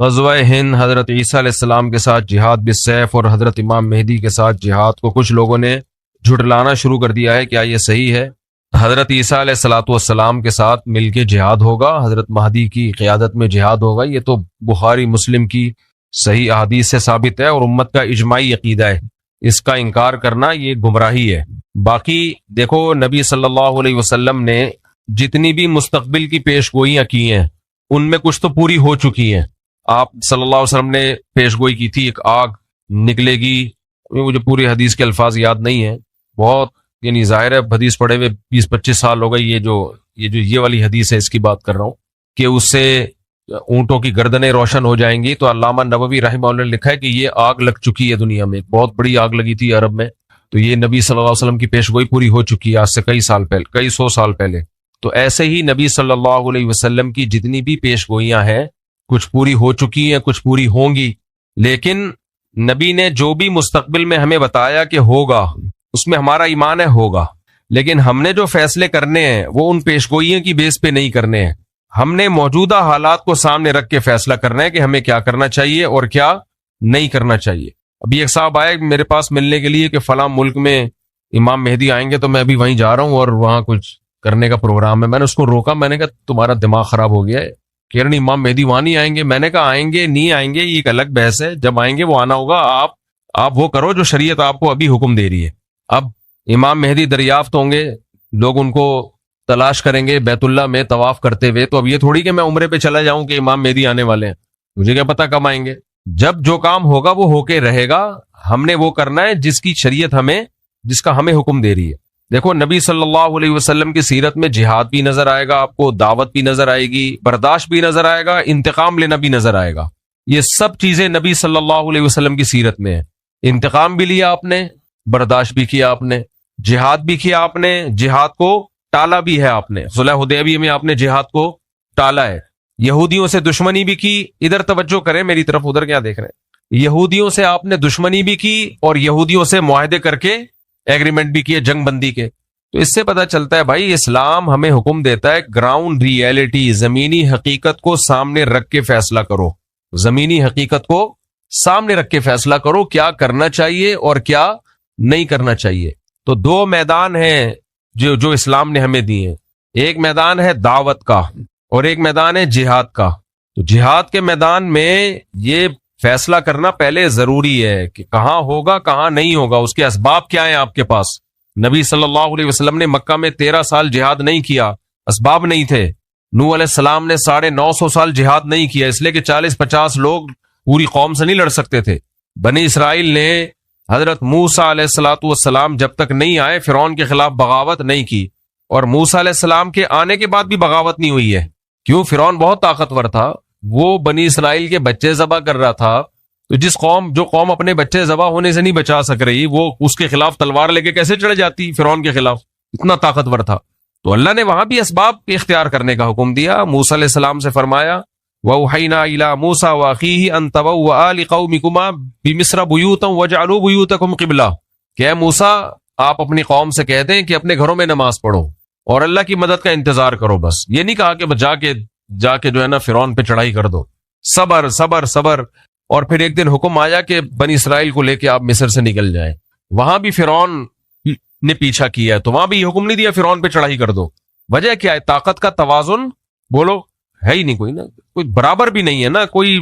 غزوہ ہند حضرت عیسیٰ علیہ السلام کے ساتھ جہاد بالسیف اور حضرت امام مہدی کے ساتھ جہاد کو کچھ لوگوں نے جھٹلانا شروع کر دیا ہے. کیا یہ صحیح ہے؟ حضرت عیسیٰ علیہ السلام کے ساتھ مل کے جہاد ہوگا, حضرت مہدی کی قیادت میں جہاد ہوگا. یہ تو بخاری مسلم کی صحیح احادیث سے ثابت ہے اور امت کا اجماعی عقیدہ ہے. اس کا انکار کرنا یہ گمراہی ہے. باقی دیکھو, نبی صلی اللہ علیہ وسلم نے جتنی بھی مستقبل کی پیش گوئیاں کی ہیں ان میں کچھ تو پوری ہو چکی ہیں. آپ صلی اللہ علیہ وسلم نے پیش گوئی کی تھی ایک آگ نکلے گی, مجھے پوری حدیث کے الفاظ یاد نہیں ہیں, بہت یعنی ظاہر ہے حدیث پڑھے ہوئے 20-25 سال ہو گئے. یہ والی حدیث ہے, اس کی بات کر رہا ہوں کہ اس سے اونٹوں کی گردنیں روشن ہو جائیں گی. تو علامہ نووی رحمہ اللہ نے لکھا ہے کہ یہ آگ لگ چکی ہے دنیا میں, بہت بڑی آگ لگی تھی عرب میں. تو یہ نبی صلی اللہ علیہ وسلم کی پیش گوئی پوری ہو چکی ہے آج سے کئی سو سال پہلے. تو ایسے ہی نبی صلی اللہ علیہ وسلم کی جتنی بھی پیش گوئیاں ہیں کچھ پوری ہو چکی ہیں, کچھ پوری ہوں گی. لیکن نبی نے جو بھی مستقبل میں ہمیں بتایا کہ ہوگا اس میں ہمارا ایمان ہے ہوگا, لیکن ہم نے جو فیصلے کرنے ہیں وہ ان پیشگوئیوں کی بیس پہ نہیں کرنے ہیں. ہم نے موجودہ حالات کو سامنے رکھ کے فیصلہ کرنا ہے کہ ہمیں کیا کرنا چاہیے اور کیا نہیں کرنا چاہیے. ابھی ایک صاحب آئے میرے پاس ملنے کے لیے کہ فلاں ملک میں امام مہدی آئیں گے, تو میں ابھی وہیں جا رہا ہوں اور وہاں کچھ کرنے کا پروگرام ہے. میں نے اس کو روکا, میں نے کہا تمہارا دماغ خراب ہو گیا ہے, کہہ رہے امام مہدی وہاں نہیں آئیں گے. میں نے کہا آئیں گے نہیں آئیں گے یہ ایک الگ بحث ہے, جب آئیں گے وہ آنا ہوگا. آپ وہ کرو جو شریعت آپ کو ابھی حکم دے رہی ہے. اب امام مہدی دریافت ہوں گے, لوگ ان کو تلاش کریں گے بیت اللہ میں طواف کرتے ہوئے. تو اب یہ تھوڑی کہ میں عمرے پہ چلا جاؤں کہ امام مہدی آنے والے ہیں, مجھے کیا پتا کب آئیں گے. جب جو کام ہوگا وہ ہو کے رہے گا. ہم نے وہ کرنا ہے جس کی شریعت جس کا ہمیں حکم دے رہی ہے. دیکھو نبی صلی اللہ علیہ وسلم کی سیرت میں جہاد بھی نظر آئے گا آپ کو, دعوت بھی نظر آئے گی, برداشت بھی نظر آئے گا, انتقام لینا بھی نظر آئے گا. یہ سب چیزیں نبی صلی اللہ علیہ وسلم کی سیرت میں ہیں. انتقام بھی لیا آپ نے, برداشت بھی کیا آپ نے, جہاد بھی کیا آپ نے, جہاد کو ٹالا بھی ہے آپ نے. صلح حدیبیہ میں آپ نے جہاد کو ٹالا ہے. یہودیوں سے دشمنی بھی کی, ادھر توجہ کریں میری طرف, ادھر کیا دیکھ رہے ہیں. یہودیوں سے آپ نے دشمنی بھی کی اور یہودیوں سے معاہدے کر کے ایگریمنٹ بھی کیے جنگ بندی کے. تو اس سے پتہ چلتا ہے بھائی اسلام ہمیں حکم دیتا ہے گراؤنڈ ریئلٹی, زمینی حقیقت کو سامنے رکھ کے فیصلہ کرو. زمینی حقیقت کو سامنے رکھ کے فیصلہ کرو کیا کرنا چاہیے اور کیا نہیں کرنا چاہیے. تو دو میدان ہیں جو اسلام نے ہمیں دیے. ایک میدان ہے دعوت کا اور ایک میدان ہے جہاد کا. تو جہاد کے میدان میں یہ فیصلہ کرنا پہلے ضروری ہے کہ کہاں ہوگا کہاں نہیں ہوگا, اس کے اسباب کیا ہیں آپ کے پاس. نبی صلی اللہ علیہ وسلم نے مکہ میں 13 سال جہاد نہیں کیا, اسباب نہیں تھے. نوح علیہ السلام نے 950 سال جہاد نہیں کیا, اس لیے کہ 40-50 لوگ پوری قوم سے نہیں لڑ سکتے تھے. بنی اسرائیل نے حضرت موسیٰ علیہ السلام جب تک نہیں آئے فرعون کے خلاف بغاوت نہیں کی, اور موسیٰ علیہ السلام کے آنے کے بعد بھی بغاوت نہیں ہوئی ہے. کیوں؟ فرعون بہت طاقتور تھا, وہ بنی اسرائیل کے بچے ذبح کر رہا تھا. تو جو قوم اپنے بچے ذبح ہونے سے نہیں بچا سک رہی, وہ اس کے خلاف تلوار لے کے کیسے چڑھ جاتی فرعون کے خلاف, اتنا طاقتور تھا. تو اللہ نے وہاں بھی اسباب اختیار کرنے کا حکم دیا. موسیٰ علیہ السلام سے فرمایا وَأَوْحَيْنَا إِلَىٰ مُوسَىٰ وَأَخِيهِ أَن تَبَوَّآ لِقَوْمِكُمَا بِمِصْرَ بُيُوتًا وَاجْعَلُوا بُيُوتَكُمْ قِبْلَةً, کہ اے موسیٰ آپ اپنی قوم سے کہہ دیں کہ اپنے گھروں میں نماز پڑھو اور اللہ کی مدد کا انتظار کرو. بس یہ نہیں کہا کہ جا کے جو ہے نا فرعون پہ چڑھائی کر دو. صبر صبر صبر. اور پھر ایک دن حکم آیا کہ بنی اسرائیل کو لے کے آپ مصر سے نکل جائیں. وہاں بھی فرعون نے پیچھا کیا ہے, تو وہاں بھی یہ حکم نہیں دیا فرعون پہ چڑھائی کر دو. وجہ کیا ہے؟ طاقت کا توازن بولو ہے ہی نہیں, کوئی برابر بھی نہیں ہے نا. کوئی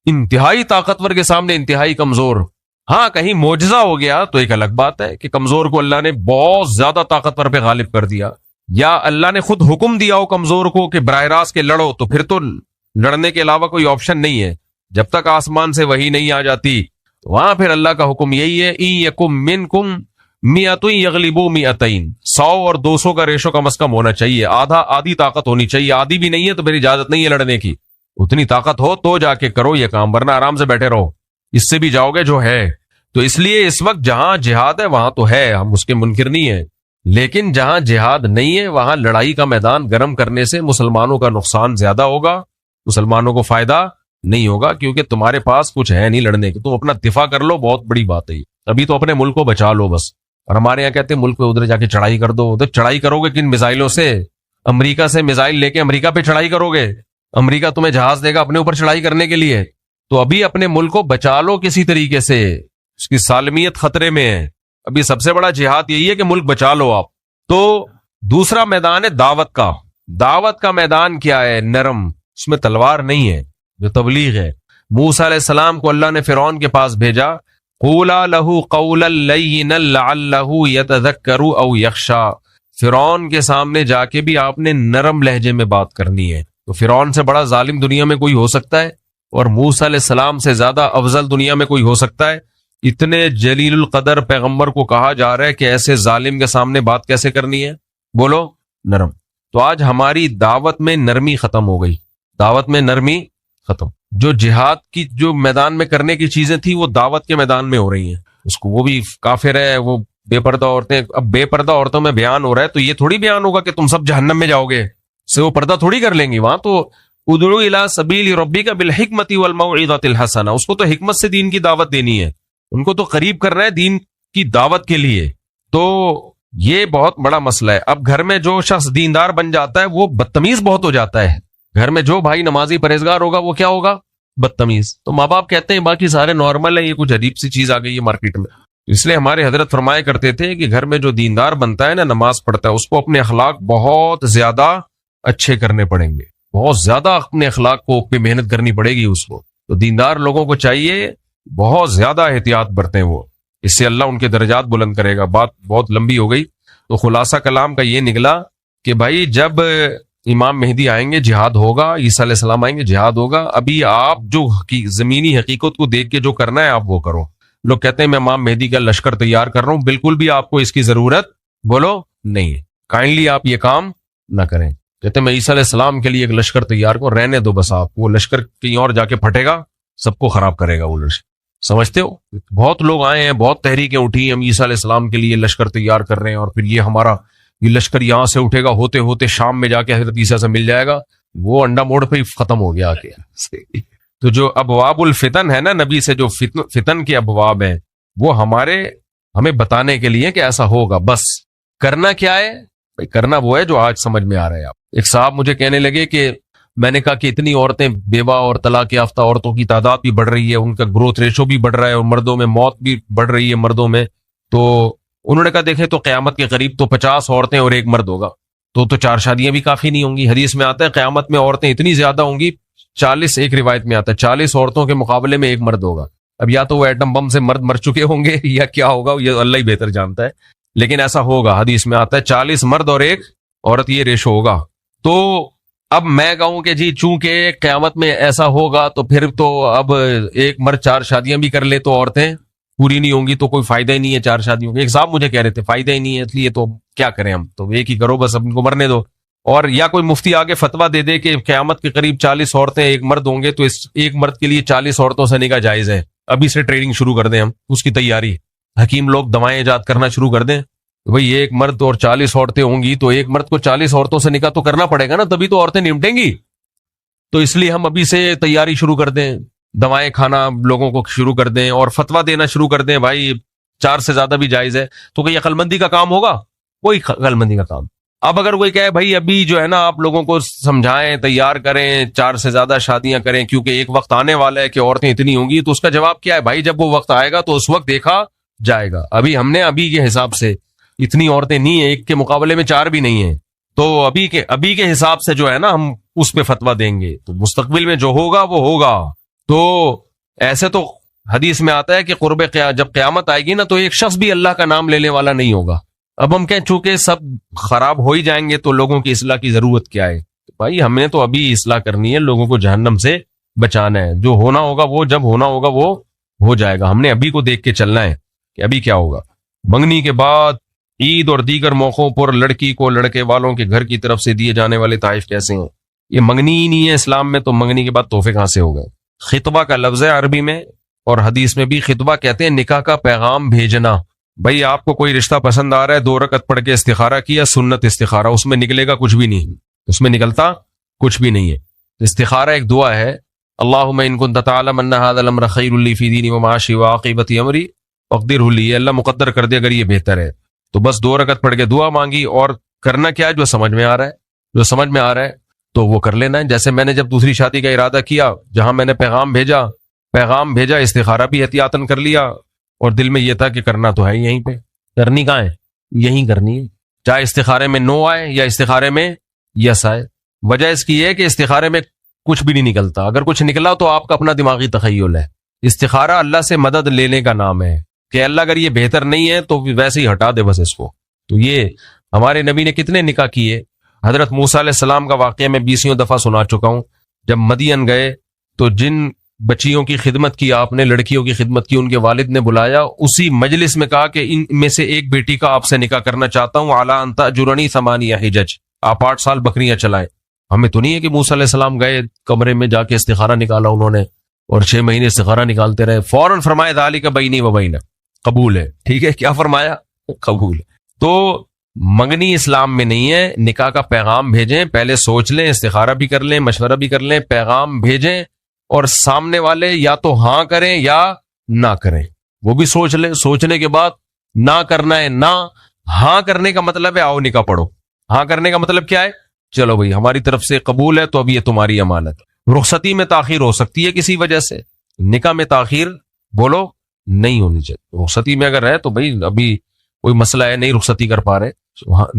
انتہائی طاقتور کے سامنے انتہائی کمزور. ہاں کہیں معجزہ ہو گیا تو ایک الگ بات ہے کہ کمزور کو اللہ نے بہت زیادہ طاقتور پہ غالب کر دیا, یا اللہ نے خود حکم دیا ہو کمزور کو کہ براہ راست کے لڑو, تو پھر تو لڑنے کے علاوہ کوئی آپشن نہیں ہے. جب تک آسمان سے وحی نہیں آ جاتی وہاں پھر اللہ کا حکم یہی ہے ان یکم منکم مئۃ یغلبوا مئتین, 100 اور 200 کا ریشو کم از کم ہونا چاہیے. آدھی طاقت ہونی چاہیے. آدھی بھی نہیں ہے تو پھر اجازت نہیں ہے لڑنے کی. اتنی طاقت ہو تو جا کے کرو یہ کام, ورنہ آرام سے بیٹھے رہو, اس سے بھی جاؤ گے جو ہے. تو اس لیے اس وقت جہاں جہاد ہے وہاں تو ہے, ہم اس کے منکر نہیں ہیں, لیکن جہاں جہاد نہیں ہے وہاں لڑائی کا میدان گرم کرنے سے مسلمانوں کا نقصان زیادہ ہوگا, مسلمانوں کو فائدہ نہیں ہوگا, کیونکہ تمہارے پاس کچھ ہے نہیں لڑنے کے. تم اپنا دفاع کر لو, بہت بڑی بات ہے. ابھی تو اپنے ملک کو بچا لو بس. اور ہمارے یہاں کہتے ہیں ملک پہ ادھر جا کے چڑھائی کر دو. ادھر چڑھائی کرو گے کن میزائلوں سے؟ امریکہ سے میزائل لے کے امریکہ پہ چڑھائی کرو گے؟ امریکہ تمہیں جہاز دے گا اپنے اوپر چڑھائی کرنے کے لیے؟ تو ابھی اپنے ملک کو بچا لو کسی طریقے سے، اس کی سالمیت خطرے میں ہے، ابھی سب سے بڑا جہاد یہی ہے کہ ملک بچا لو آپ۔ تو دوسرا میدان ہے دعوت کا۔ دعوت کا میدان کیا ہے؟ نرم، اس میں تلوار نہیں ہے، جو تبلیغ ہے۔ موسیٰ علیہ السلام کو اللہ نے فرعون کے پاس بھیجا، قولا لہ قولا لینا لعلہ یتذکر او یخشی، فرعون کے سامنے جا کے بھی آپ نے نرم لہجے میں بات کرنی ہے۔ تو فرعون سے بڑا ظالم دنیا میں کوئی ہو سکتا ہے؟ اور موسیٰ علیہ السلام سے زیادہ افضل دنیا میں کوئی ہو سکتا ہے؟ اتنے جلیل القدر پیغمبر کو کہا جا رہا ہے کہ ایسے ظالم کے سامنے بات کیسے کرنی ہے؟ بولو نرم۔ تو آج ہماری دعوت میں نرمی ختم ہو گئی، دعوت میں نرمی ختم۔ جو جہاد کی جو میدان میں کرنے کی چیزیں تھی وہ دعوت کے میدان میں ہو رہی ہیں، اس کو وہ بھی کافر ہے، وہ بے پردہ عورتیں۔ اب بے پردہ عورتوں میں بیان ہو رہا ہے تو یہ تھوڑی بیان ہوگا کہ تم سب جہنم میں جاؤ گے، سے وہ پردہ تھوڑی کر لیں گی۔ وہاں تو ادعو الی سبیل ربک بالحکمۃ والموعظۃ الحسنہ، اس کو تو حکمت سے دین کی دعوت دینی ہے، ان کو تو قریب کرنا ہے دین کی دعوت کے لیے۔ تو یہ بہت بڑا مسئلہ ہے۔ اب گھر میں جو شخص دیندار بن جاتا ہے وہ بدتمیز بہت ہو جاتا ہے۔ گھر میں جو بھائی نمازی پرہیزگار ہوگا وہ کیا ہوگا؟ بدتمیز۔ تو ماں باپ کہتے ہیں باقی سارے نارمل ہیں، یہ کچھ عجیب سی چیز آ گئی ہے مارکیٹ میں۔ اس لیے ہمارے حضرت فرمایا کرتے تھے کہ گھر میں جو دیندار بنتا ہے نا، نماز پڑھتا ہے، اس کو اپنے اخلاق بہت زیادہ اچھے کرنے پڑیں گے، بہت زیادہ اپنے اخلاق کو پہ محنت کرنی پڑے گی اس کو۔ تو دیندار لوگوں کو چاہیے بہت زیادہ احتیاط برتیں، وہ اس سے اللہ ان کے درجات بلند کرے گا۔ بات بہت لمبی ہو گئی، تو خلاصہ کلام کا یہ نکلا کہ بھائی جب امام مہدی آئیں گے جہاد ہوگا، عیسیٰ علیہ السلام آئیں گے جہاد ہوگا۔ ابھی آپ جو زمینی حقیقت کو دیکھ کے جو کرنا ہے آپ وہ کرو۔ لوگ کہتے ہیں میں امام مہدی کا لشکر تیار کر رہا ہوں، بالکل بھی آپ کو اس کی ضرورت بولو نہیں ہے، کائنڈلی آپ یہ کام نہ کریں۔ کہتے ہیں میں عیسیٰ علیہ السلام کے لیے ایک لشکر تیار کروں، رہنے دو بس، آپ وہ لشکر کہیں اور جا کے پھٹے گا، سب کو خراب کرے گا وہ لشکر۔ سمجھتے ہو؟ بہت لوگ آئے ہیں، بہت تحریکیں اٹھی، ہم عیسیٰ علیہ السلام کے لیے لشکر تیار کر رہے ہیں، اور پھر یہ ہمارا یہ لشکر یہاں سے اٹھے گا، ہوتے ہوتے شام میں جا کے حضرت عیسیٰ سے مل جائے گا، وہ انڈا موڑ پہ ہی ختم ہو گیا آ کے۔ تو جو ابواب الفتن ہے نا، نبی سے جو فتن کے ابواب ہیں، وہ ہمیں بتانے کے لیے کہ ایسا ہوگا۔ بس کرنا کیا ہے بھائی؟ کرنا وہ ہے جو آج سمجھ میں آ رہا ہے۔ آپ ایک صاحب مجھے کہنے لگے کہ میں نے کہا کہ اتنی عورتیں بیوہ اور طلاق یافتہ عورتوں کی تعداد بھی بڑھ رہی ہے، ان کا گروتھ ریشو بھی بڑھ رہا ہے، اور مردوں میں موت بھی بڑھ رہی ہے مردوں میں۔ تو انہوں نے کہا دیکھیں تو قیامت کے قریب تو 50 عورتیں اور ایک مرد ہوگا، تو 4 شادیاں بھی کافی نہیں ہوں گی۔ حدیث میں آتا ہے قیامت میں عورتیں اتنی زیادہ ہوں گی، 40 ایک روایت میں آتا ہے 40 عورتوں کے مقابلے میں ایک مرد ہوگا۔ اب یا تو وہ ایٹم بم سے مرد مر چکے ہوں گے یا کیا ہوگا، یہ اللہ ہی بہتر جانتا ہے، لیکن ایسا ہوگا۔ حدیث میں آتا ہے 40 مرد اور ایک عورت یہ ریشو ہوگا۔ تو اب میں کہوں کہ جی چونکہ قیامت میں ایسا ہوگا تو پھر تو اب ایک مرد 4 شادیاں بھی کر لے تو عورتیں پوری نہیں ہوں گی، تو کوئی فائدہ ہی نہیں ہے 4 شادیوں کے۔ ایک صاحب مجھے کہہ رہے تھے فائدہ ہی نہیں ہے، اس لیے تو کیا کریں ہم، تو ایک ہی کرو بس، اب ان کو مرنے دو۔ اور یا کوئی مفتی آگے فتویٰ دے دے کہ قیامت کے قریب 40 عورتیں ایک مرد ہوں گے، تو اس ایک مرد کے لیے 40 عورتوں سے نکاح جائز ہے، ابھی سے ٹریننگ شروع کر دیں ہم، اس کی تیاری، حکیم لوگ دوائیں ایجاد کرنا شروع کر دیں۔ بھئی ایک مرد اور 40 عورتیں ہوں گی تو ایک مرد کو 40 عورتوں سے نکاح تو کرنا پڑے گا نا، تبھی تو عورتیں نمٹیں گی۔ تو اس لیے ہم ابھی سے تیاری شروع کر دیں، دوائیں کھانا لوگوں کو شروع کر دیں، اور فتویٰ دینا شروع کر دیں بھائی 4 سے زیادہ بھی جائز ہے۔ تو کہ یہ عقل مندی کا کام ہوگا؟ کوئی عقل مندی کا کام۔ اب اگر کوئی کہے بھائی ابھی جو ہے نا آپ لوگوں کو سمجھائیں، تیار کریں، 4 سے زیادہ شادیاں کریں کیونکہ ایک وقت آنے والا ہے کہ عورتیں اتنی ہوں گی، تو اس کا جواب کیا ہے؟ بھائی جب وہ وقت آئے گا تو اس وقت دیکھا جائے گا۔ ابھی ہم نے ابھی کے حساب سے اتنی عورتیں نہیں ہیں، ایک کے مقابلے میں 4 بھی نہیں ہیں، تو ابھی کے حساب سے جو ہے نا ہم اس پہ فتویٰ دیں گے، تو مستقبل میں جو ہوگا وہ ہوگا۔ تو ایسے تو حدیث میں آتا ہے کہ جب قیامت آئے گی نا تو ایک شخص بھی اللہ کا نام لینے والا نہیں ہوگا۔ اب ہم کہیں چونکہ سب خراب ہو ہی جائیں گے تو لوگوں کی اصلاح کی ضرورت کیا ہے؟ بھائی ہم نے تو ابھی اصلاح کرنی ہے، لوگوں کو جہنم سے بچانا ہے۔ جو ہونا ہوگا وہ جب ہونا ہوگا وہ ہو جائے گا، ہم نے ابھی کو دیکھ کے چلنا ہے کہ ابھی کیا ہوگا۔ منگنی کے بعد عید اور دیگر موقعوں پر لڑکی کو لڑکے والوں کے گھر کی طرف سے دیے جانے والے تحائف کیسے ہیں؟ یہ منگنی ہی نہیں ہے اسلام میں، تو منگنی کے بعد تحفے کہاں سے ہو گئے؟ خطبہ کا لفظ ہے عربی میں، اور حدیث میں بھی خطبہ کہتے ہیں نکاح کا پیغام بھیجنا۔ بھائی آپ کو کوئی رشتہ پسند آ رہا ہے، 2 رکعت پڑھ کے استخارہ کیا، سنت استخارہ، اس میں نکلے گا کچھ بھی نہیں، اس میں نکلتا کچھ بھی نہیں ہے۔ استخارہ ایک دعا ہے، اللہم ان کنت تعلم ان ھذا الامر خیر لی فی دینی ومعاشی وعاقبۃ امری فاقدرہ لی، اللہ مقدر کر دے اگر یہ بہتر ہے، تو بس 2 رکعت پڑھ کے دعا مانگی، اور کرنا کیا ہے؟ جو سمجھ میں آ رہا ہے، جو سمجھ میں آ رہا ہے تو وہ کر لینا ہے۔ جیسے میں نے جب دوسری شادی کا ارادہ کیا، جہاں میں نے پیغام بھیجا پیغام بھیجا، استخارہ بھی احتیاطاً کر لیا، اور دل میں یہ تھا کہ کرنا تو ہے یہیں پہ، کرنی کہاں ہے، یہیں کرنی ہے، چاہے استخارے میں نو آئے یا استخارے میں یس آئے۔ وجہ اس کی ہے کہ استخارے میں کچھ بھی نہیں نکلتا، اگر کچھ نکلا تو آپ کا اپنا دماغی تخیل ہے۔ استخارہ اللہ سے مدد لینے کا نام ہے کہ اللہ اگر یہ بہتر نہیں ہے تو ویسے ہی ہٹا دے بس اس کو۔ تو یہ ہمارے نبی نے کتنے نکاح کیے، حضرت موسیٰ علیہ السلام کا واقعہ میں 20 دفعہ سنا چکا ہوں۔ جب مدین گئے تو جن بچیوں کی خدمت کی آپ نے، لڑکیوں کی خدمت کی، ان کے والد نے بلایا، اسی مجلس میں کہا کہ ان میں سے ایک بیٹی کا آپ سے نکاح کرنا چاہتا ہوں، اعلیٰ انتا جرنی 8 حجج، آپ 8 سال بکریاں چلائیں۔ ہمیں تو نہیں ہے کہ موسیٰ علیہ السلام گئے کمرے میں جا کے استخارہ نکالا انہوں نے اور 6 مہینے استخارہ نکالتے رہے، فوراً فرمایا ذالک بینی و بینک، قبول ہے، ٹھیک ہے، کیا فرمایا، قبول ہے۔ تو منگنی اسلام میں نہیں ہے، نکاح کا پیغام بھیجیں، پہلے سوچ لیں، استخارہ بھی کر لیں، مشورہ بھی کر لیں، پیغام بھیجیں، اور سامنے والے یا تو ہاں کریں یا نہ کریں، وہ بھی سوچ لیں، سوچنے کے بعد نہ کرنا ہے نہ، ہاں کرنے کا مطلب ہے آؤ نکاح پڑھو، ہاں کرنے کا مطلب کیا ہے، چلو بھئی ہماری طرف سے قبول ہے تو اب یہ تمہاری امانت۔ رخصتی میں تاخیر ہو سکتی ہے کسی وجہ سے، نکاح میں تاخیر بولو نہیں ہونی چاہیے۔ رخصتی میں اگر ہے تو بھئی ابھی کوئی مسئلہ ہے، نہیں رخصتی کر پا رہے،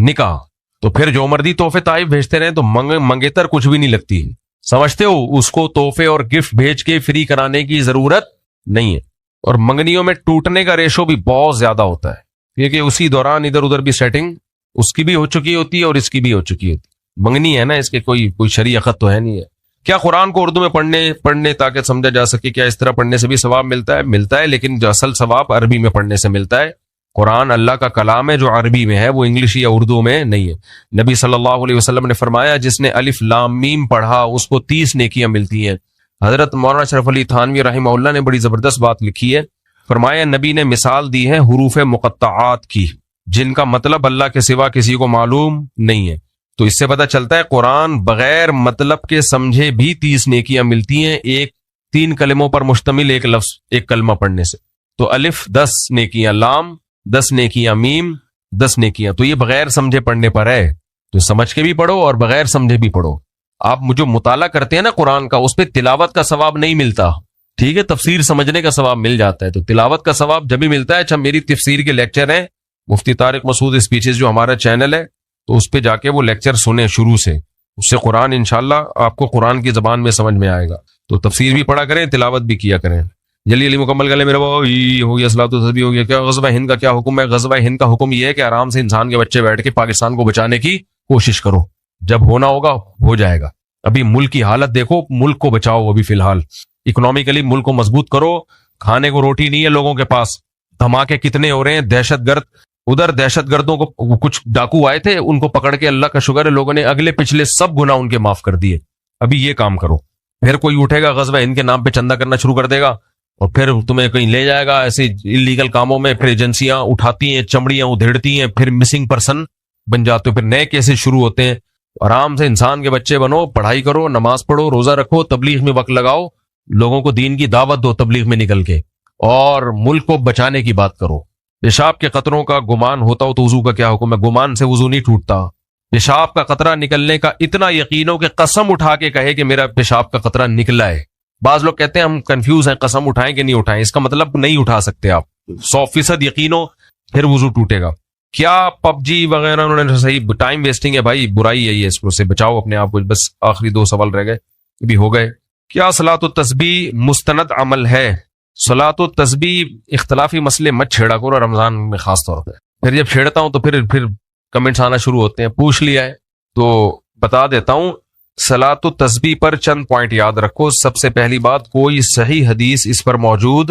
نکاح تو پھر جو مردی تحفے تحائف بھیجتے رہے تو منگیتر کچھ بھی نہیں لگتی، سمجھتے ہو، اس کو تحفے اور گفٹ بھیج کے فری کرانے کی ضرورت نہیں ہے۔ اور منگنیوں میں ٹوٹنے کا ریشو بھی بہت زیادہ ہوتا ہے، کیونکہ اسی دوران ادھر ادھر بھی سیٹنگ اس کی بھی ہو چکی ہوتی ہے اور اس کی بھی ہو چکی ہوتی ہے، منگنی ہے نا، اس کے کوئی شرعی خط تو ہے نہیں ہے۔ کیا قرآن کو اردو میں پڑھنے تاکہ سمجھا جا سکے، کیا اس طرح پڑھنے سے بھی ثواب ملتا ہے، لیکن جو اصل ثواب عربی میں پڑھنے سے ملتا ہے۔ قرآن اللہ کا کلام ہے جو عربی میں ہے، وہ انگلش یا اردو میں نہیں ہے۔ نبی صلی اللہ علیہ وسلم نے فرمایا جس نے الف لام میم پڑھا اس کو 30 نیکیاں ملتی ہیں۔ حضرت مولانا شرف علی تھانوی رحمہ اللہ نے بڑی زبردست بات لکھی ہے، فرمایا نبی نے مثال دی ہے حروف مقطعات کی جن کا مطلب اللہ کے سوا کسی کو معلوم نہیں ہے۔ تو اس سے پتہ چلتا ہے قرآن بغیر مطلب کے سمجھے بھی 30 نیکیاں ملتی ہیں، 3 کلموں پر مشتمل ایک لفظ، ایک کلمہ پڑھنے سے۔ تو الف 10 نیکیاں، لام 10 نیکیاں، میم 10 نیکیاں، تو یہ بغیر سمجھے پڑھنے پر ہے، تو سمجھ کے بھی پڑھو اور بغیر سمجھے بھی پڑھو۔ آپ جو مطالعہ کرتے ہیں نا قرآن کا، اس پہ تلاوت کا ثواب نہیں ملتا، ٹھیک ہے، تفسیر سمجھنے کا ثواب مل جاتا ہے، تو تلاوت کا ثواب جب بھی ملتا ہے۔ اچھا، میری تفسیر کے لیکچر ہیں مفتی طارق مسعود اسپیچز جو ہمارا چینل ہے، تو اس پہ جا کے وہ لیکچر سنیں شروع سے، اس سے قرآن انشاءاللہ آپ کو قرآن کی زبان میں سمجھ میں آئے گا۔ تو تفسیر بھی پڑھا کریں، تلاوت بھی کیا کریں۔ جلی علی مکمل کر لیں میرا بھائی، ہو گیا صلاۃ و تسبیح ہو گیا۔ کیا غزوہ ہند کا کیا حکم ہے؟ غزوہ ہند کا حکم یہ ہے کہ آرام سے انسان کے بچے بیٹھ کے پاکستان کو بچانے کی کوشش کرو، جب ہونا ہوگا ہو جائے گا۔ ابھی ملک کی حالت دیکھو، ملک کو بچاؤ، ابھی فی الحال اکنامکلی ملک کو مضبوط کرو، کھانے کو روٹی نہیں ہے لوگوں کے پاس، دھماکے کتنے ہو رہے ہیں، دہشت گرد، ادھر دہشت گردوں کو کچھ ڈاکو آئے تھے، ان کو پکڑ کے اللہ کا شکر ہے لوگوں نے اگلے پچھلے سب گناہ ان کے معاف کر دیے۔ ابھی یہ کام کرو، پھر کوئی اٹھے گا غزوہ ہند کے نام پہ چندہ کرنا شروع کر دے گا اور پھر تمہیں کہیں لے جائے گا ایسے انلیگل کاموں میں، پھر ایجنسیاں اٹھاتی ہیں، چمڑیاں ادھیڑتی ہیں، پھر مسنگ پرسن بن جاتے ہو، پھر نئے کیسز شروع ہوتے ہیں۔ آرام سے انسان کے بچے بنو، پڑھائی کرو، نماز پڑھو، روزہ رکھو، تبلیغ میں وقت لگاؤ، لوگوں کو دین کی دعوت دو تبلیغ میں نکل کے، اور ملک کو بچانے کی بات کرو۔ پیشاب کے قطروں کا گمان ہوتا ہو تو وضو کا کیا حکم ہے؟ گمان سے وضو نہیں ٹوٹتا۔ پیشاب کا قطرہ نکلنے کا اتنا یقین ہو کہ قسم اٹھا کے کہے کہ میرا پیشاب کا قطرہ نکلا ہے۔ بعض لوگ کہتے ہیں ہم کنفیوز ہیں، قسم اٹھائیں کہ نہیں اٹھائیں، اس کا مطلب نہیں اٹھا سکتے آپ، 100% یقین ہو پھر وضو ٹوٹے گا۔ کیا پب جی وغیرہ انہوں نے صحیح ٹائم ویسٹنگ ہے بھائی، برائی ہے یہ، اس کو سے بچاؤ اپنے آپ کو۔ بس آخری 2 سوال رہ گئے، بھی ہو گئے۔ کیا صلاۃ التسبیح مستند عمل ہے؟ صلاۃ التسبیح اختلافی مسئلے مت چھیڑا کرو رمضان میں خاص طور پہ، پھر جب چھیڑتا ہوں تو پھر کمنٹس آنا شروع ہوتے ہیں، پوچھ لیا ہے تو بتا دیتا ہوں۔ صلاۃ التسبیح پر چند پوائنٹ یاد رکھو۔ سب سے پہلی بات، کوئی صحیح حدیث اس پر موجود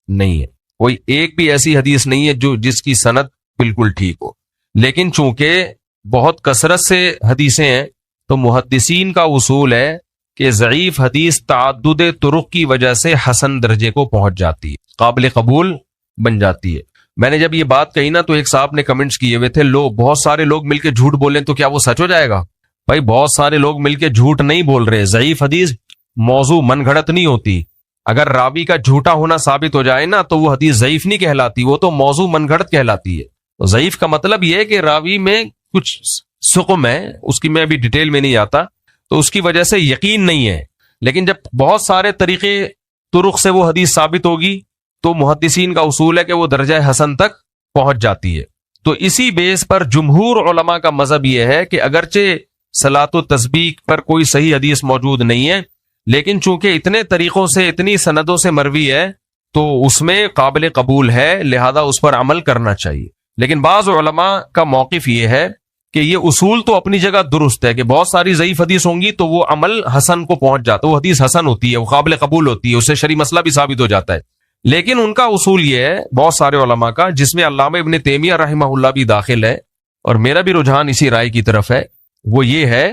نہیں ہے، کوئی ایک بھی ایسی حدیث نہیں ہے جس کی سند بالکل ٹھیک ہو، لیکن چونکہ بہت کثرت سے حدیثیں ہیں تو محدثین کا اصول ہے کہ ضعیف حدیث تعدد طرق کی وجہ سے حسن درجے کو پہنچ جاتی ہے، قابل قبول بن جاتی ہے۔ میں نے جب یہ بات کہی نا تو ایک صاحب نے کمنٹس کیے ہوئے تھے، بہت سارے لوگ مل کے جھوٹ بولیں تو کیا وہ سچ ہو جائے گا؟ بھائی بہت سارے لوگ مل کے جھوٹ نہیں بول رہے، ضعیف حدیث موضوع من گھڑت نہیں ہوتی۔ اگر راوی کا جھوٹا ہونا ثابت ہو جائے نا تو وہ حدیث ضعیف نہیں کہلاتی، وہ تو موضوع من گھڑت کہلاتی ہے۔ تو ضعیف کا مطلب یہ ہے کہ راوی میں کچھ سقم ہے، اس کی میں ابھی ڈیٹیل میں نہیں آتا، تو اس کی وجہ سے یقین نہیں ہے۔ لیکن جب بہت سارے طریقے طرق سے وہ حدیث ثابت ہوگی تو محدثین کا اصول ہے کہ وہ درجہ حسن تک پہنچ جاتی ہے. تو اسی بیس پر جمہور علماء کا مذہب یہ ہے کہ اگرچہ صلاۃ و تسبیح پر کوئی صحیح حدیث موجود نہیں ہے، لیکن چونکہ اتنے طریقوں سے اتنی سندوں سے مروی ہے تو اس میں قابل قبول ہے، لہذا اس پر عمل کرنا چاہیے. لیکن بعض علماء کا موقف یہ ہے کہ یہ اصول تو اپنی جگہ درست ہے کہ بہت ساری ضعیف حدیث ہوں گی تو وہ عمل حسن کو پہنچ جاتا ہے، وہ حدیث حسن ہوتی ہے، وہ قابل قبول ہوتی ہے، اس سے شرعی مسئلہ بھی ثابت ہو جاتا ہے. لیکن ان کا اصول یہ ہے بہت سارے علماء کا، جس میں علامہ ابن تیمیہ رحمہ اللہ بھی داخل ہے، اور میرا بھی رجحان اسی رائے کی طرف ہے، وہ یہ ہے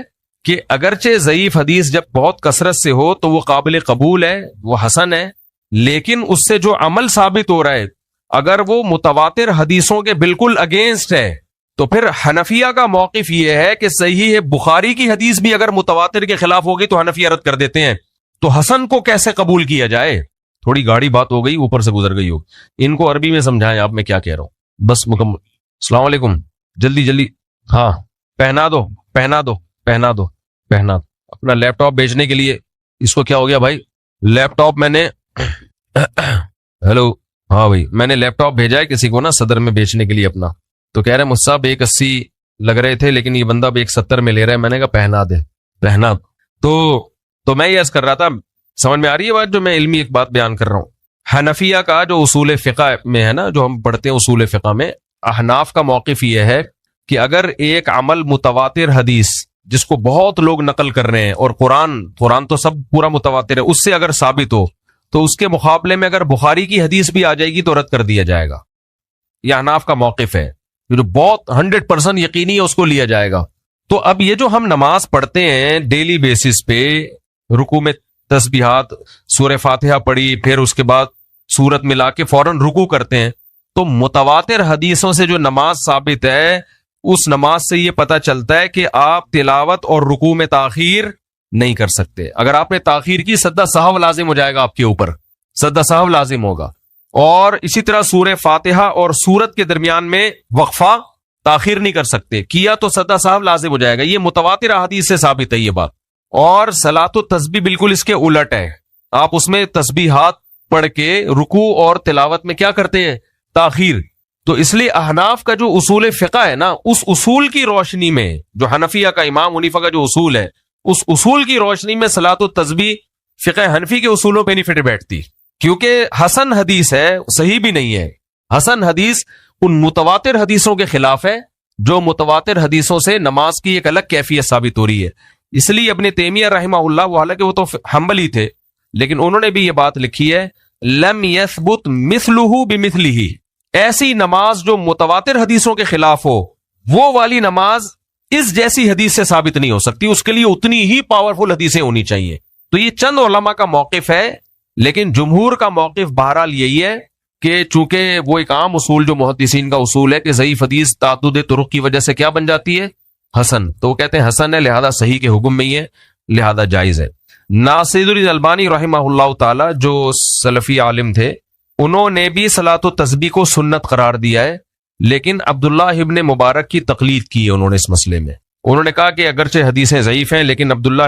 کہ اگرچہ ضعیف حدیث جب بہت کثرت سے ہو تو وہ قابل قبول ہے، وہ حسن ہے، لیکن اس سے جو عمل ثابت ہو رہا ہے اگر وہ متواتر حدیثوں کے بالکل اگینسٹ ہے تو پھر حنفیہ کا موقف یہ ہے کہ صحیح بخاری کی حدیث بھی اگر متواتر کے خلاف ہوگی تو حنفیہ رد کر دیتے ہیں، تو حسن کو کیسے قبول کیا جائے. تھوڑی گاڑی بات ہو گئی، اوپر سے گزر گئی ہو، ان کو عربی میں سمجھائیں آپ میں کیا کہہ رہا ہوں بس مکمل. السلام علیکم، جلدی جلدی، ہاں پہنا دو پہنا دو پہنا دو پہنا دو. اپنا لیپ ٹاپ بیچنے کے لیے، اس کو کیا ہو گیا بھائی؟ لیپ ٹاپ میں نے ہیلو، ہاں بھائی میں نے لیپ ٹاپ بھیجا ہے کسی کو نا صدر میں بیچنے کے لیے اپنا، تو کہہ رہے مجھ صاحب 180 لگ رہے تھے لیکن یہ بندہ 170 میں لے رہا ہے. میں نے کہا پہنا دے پہنا. تو میں یہ عرض کر رہا تھا، سمجھ میں آ رہی ہے بات جو میں علمی ایک بات بیان کر رہا ہوں. حنفیہ کا جو اصول فقہ میں ہے نا، جو ہم پڑھتے ہیں اصول فقہ میں، احناف کا موقف یہ ہے کہ اگر ایک عمل متواتر حدیث جس کو بہت لوگ نقل کر رہے ہیں، اور قرآن تو سب پورا متواتر ہے، اس سے اگر ثابت ہو تو اس کے مقابلے میں اگر بخاری کی حدیث بھی آ جائے گی تو رد کر دیا جائے گا. یہ احناف کا موقف ہے جو بہت 100% یقینی ہے، اس کو لیا جائے گا. تو اب یہ جو ہم نماز پڑھتے ہیں ڈیلی بیسس پہ، رکوع میں تسبیحات، سورہ فاتحہ پڑھی، پھر اس کے بعد سورت ملا کے فوراً رکوع کرتے ہیں، تو متواتر حدیثوں سے جو نماز ثابت ہے اس نماز سے یہ پتہ چلتا ہے کہ آپ تلاوت اور رکوع میں تاخیر نہیں کر سکتے. اگر آپ نے تاخیر کی سجدہ سہو لازم ہو جائے گا، آپ کے اوپر سجدہ سہو لازم ہوگا. اور اسی طرح سورہ فاتحہ اور سورت کے درمیان میں وقفہ تاخیر نہیں کر سکتے، کیا تو سجدہ سہو لازم ہو جائے گا. یہ متواتر احادیث سے ثابت ہے یہ بات. اور صلاۃ و تسبیح بالکل اس کے الٹ ہے، آپ اس میں تسبیحات پڑھ کے رکوع اور تلاوت میں کیا کرتے ہیں؟ تاخیر. تو اس لیے احناف کا جو اصول فقہ ہے نا، اس اصول کی روشنی میں، جو حنفیہ کا امام حنیفہ کا جو اصول ہے، اس اصول کی روشنی میں صلاۃ و تسبیح فقہ حنفی کے اصولوں پہ نہیں فٹ بیٹھتی، کیونکہ حسن حدیث ہے، صحیح بھی نہیں ہے. حسن حدیث ان متواتر حدیثوں کے خلاف ہے، جو متواتر حدیثوں سے نماز کی ایک الگ کیفیت ثابت ہو رہی ہے. اس لیے ابن تیمیہ رحمہ اللہ، وہ حالانکہ وہ تو حنبلی تھے، لیکن انہوں نے بھی یہ بات لکھی ہے، لم یثبت مثلہ بمثلہ، ایسی نماز جو متواتر حدیثوں کے خلاف ہو، وہ والی نماز اس جیسی حدیث سے ثابت نہیں ہو سکتی، اس کے لیے اتنی ہی پاورفل حدیثیں ہونی چاہیے. تو یہ چند علماء کا موقف ہے، لیکن جمہور کا موقف بہرحال یہی ہے کہ چونکہ وہ ایک عام اصول جو محدثین کا اصول ہے کہ ضعیف حدیث تعدد طرق کی وجہ سے کیا بن جاتی ہے؟ حسن. تو وہ کہتے ہیں حسن ہے، لہذا صحیح کے حکم میں ہی ہے، لہذا جائز ہے. ناصر الدین البانی رحمہ اللہ تعالی جو سلفی عالم تھے، انہوں نے بھی صلاۃ و تسبیح کو سنت قرار دیا ہے، لیکن عبداللہ ابن مبارک کی تقلید کی ہے انہوں نے اس مسئلے میں. انہوں نے کہا کہ اگرچہ حدیثیں ضعیف ہیں لیکن عبداللہ